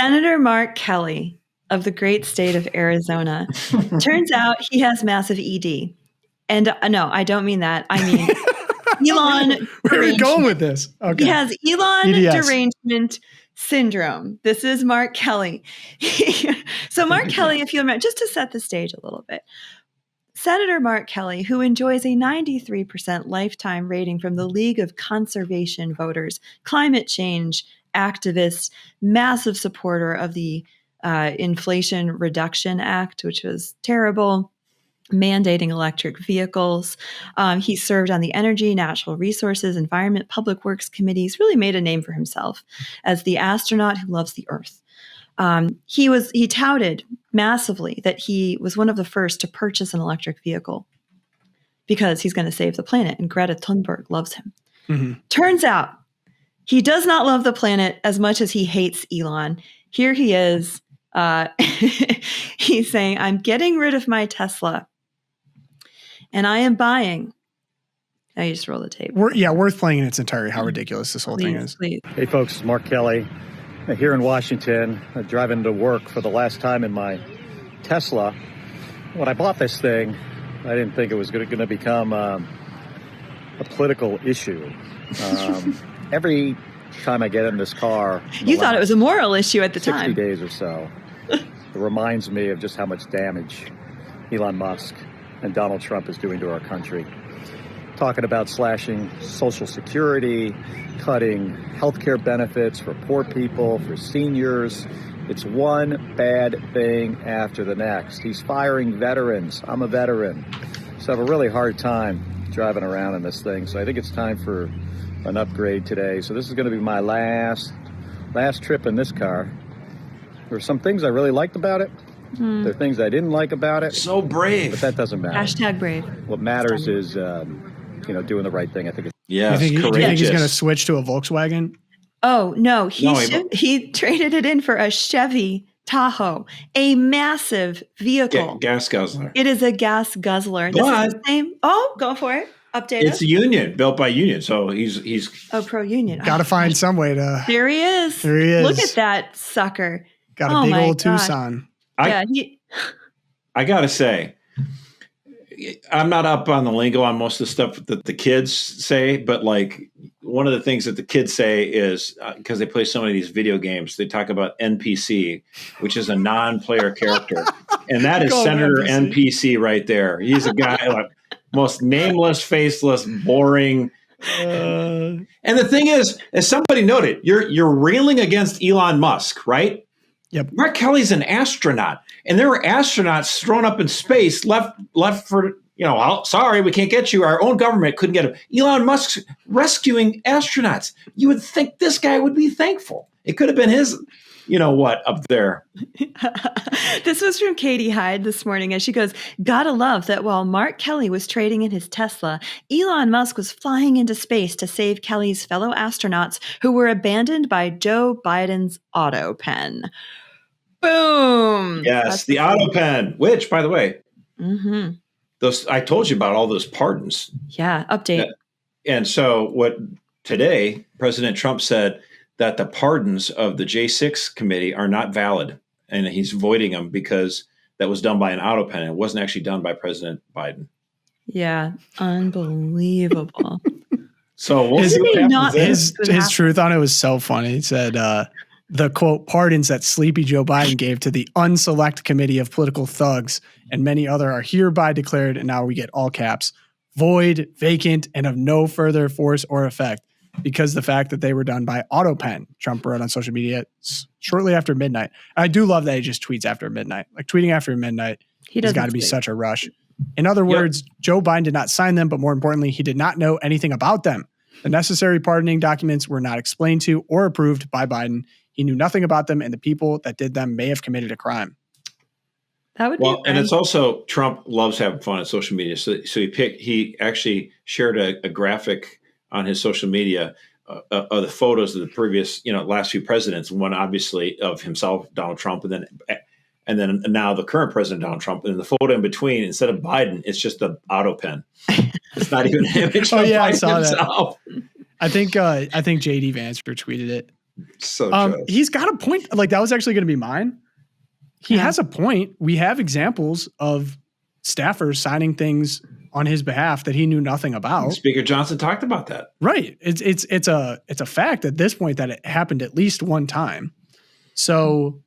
Senator Mark Kelly of the great state of Arizona. Turns out he has massive ED. And no, I don't mean that. I mean Elon. Where are we going with this? Okay. He has Elon derangement syndrome. This is Mark Kelly. So Mark Kelly, if you remember, just to set the stage a little bit, Senator Mark Kelly, who enjoys a 93% lifetime rating from the League of Conservation Voters, climate change activist, massive supporter of the Inflation Reduction Act, which was terrible, mandating electric vehicles. He served on the Energy, Natural Resources, Environment, Public Works committees, really made a name for himself as the astronaut who loves the Earth. He touted massively that he was one of the first to purchase an electric vehicle because he's going to save the planet, and Greta Thunberg loves him. Mm-hmm. Turns out he does not love the planet as much as he hates Elon. Here he is. He's saying, I'm getting rid of my Tesla and I am buying. Now you just roll the tape. Worth playing in its entirety how ridiculous this whole thing is. Please. Hey folks, it's Mark Kelly here in Washington, driving to work for the last time in my Tesla. When I bought this thing, I didn't think it was going to become a political issue. Every time I get in this car, you thought it was a moral issue at the 60 time. 60 days or so, it reminds me of just how much damage Elon Musk and Donald Trump is doing to our country. Talking about slashing Social Security, cutting healthcare benefits for poor people, for seniors. It's one bad thing after the next. He's firing veterans. I'm a veteran, so I have a really hard time driving around in this thing. So I think it's time for an upgrade today. So this is going to be my last trip in this car. There were some things I really liked about it. There are things I didn't like about it. So brave. But that doesn't matter. Hashtag brave. What matters is, doing the right thing. I think it's you think he's going to switch to a Volkswagen? Oh, no. He traded it in for a Chevy Tahoe, a massive vehicle. Gas guzzler. It is a gas guzzler. This is the same. Oh, go for it. Update It's a Union, built by Union. So he's pro-Union. Got to find some way to. There he is. There he is. Look at that sucker. Got a big old Tucson. I got to say, I'm not up on the lingo on most of the stuff that the kids say, but like one of the things that the kids say is because they play so many of these video games, they talk about NPC, which is a non-player character. And that is Senator NPC right there. He's a guy like most nameless, faceless, boring. And the thing is, as somebody noted, you're railing against Elon Musk, right? Yep. Mark Kelly's an astronaut, and there were astronauts thrown up in space, left for, sorry, we can't get you. Our own government couldn't get him. Elon Musk's rescuing astronauts. You would think this guy would be thankful. It could have been his, up there. This was from Katie Hyde this morning as she goes, gotta love that while Mark Kelly was trading in his Tesla, Elon Musk was flying into space to save Kelly's fellow astronauts who were abandoned by Joe Biden's auto pen. Boom. Yes, that's the auto pen, which, by the way, mm-hmm. I told you about all those pardons. Yeah, update. And so what today, President Trump said that the pardons of the J6 committee are not valid. And he's voiding them because that was done by an auto pen. It wasn't actually done by President Biden. Yeah, unbelievable. So we'll see what happens. His truth on it was so funny. He said, the quote pardons that sleepy Joe Biden gave to the unselect committee of political thugs and many other are hereby declared, and now we get all caps, void, vacant, and of no further force or effect because the fact that they were done by AutoPen, Trump wrote on social media shortly after midnight. I do love that he just tweets after midnight. Like tweeting after midnight has got to be such a rush. In other words, Joe Biden did not sign them, but more importantly, he did not know anything about them. The necessary pardoning documents were not explained to or approved by Biden. He knew nothing about them, and the people that did them may have committed a crime. That would be and it's also Trump loves having fun on social media. So he actually shared a graphic on his social media of the photos of the previous, last few presidents. One obviously of himself, Donald Trump, and then now the current president, Donald Trump. And the photo in between, instead of Biden, it's just the auto pen. It's not even an image of Biden I saw himself. That. I think JD Vance retweeted it. So he's got a point. Like, that was actually going to be mine. He has a point. We have examples of staffers signing things on his behalf that he knew nothing about. Speaker Johnson talked about that. Right. It's a fact at this point that it happened at least one time. So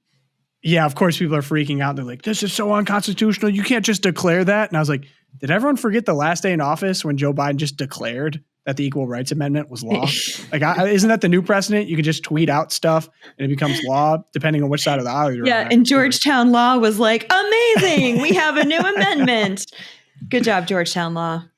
yeah, of course people are freaking out. They're like, this is so unconstitutional. You can't just declare that. And I was like, did everyone forget the last day in office when Joe Biden just declared that the Equal Rights Amendment was law? Like, isn't that the new precedent? You can just tweet out stuff and it becomes law depending on which side of the aisle you're on. Yeah, and Georgetown Law was like, amazing, we have a new amendment. Good job, Georgetown Law.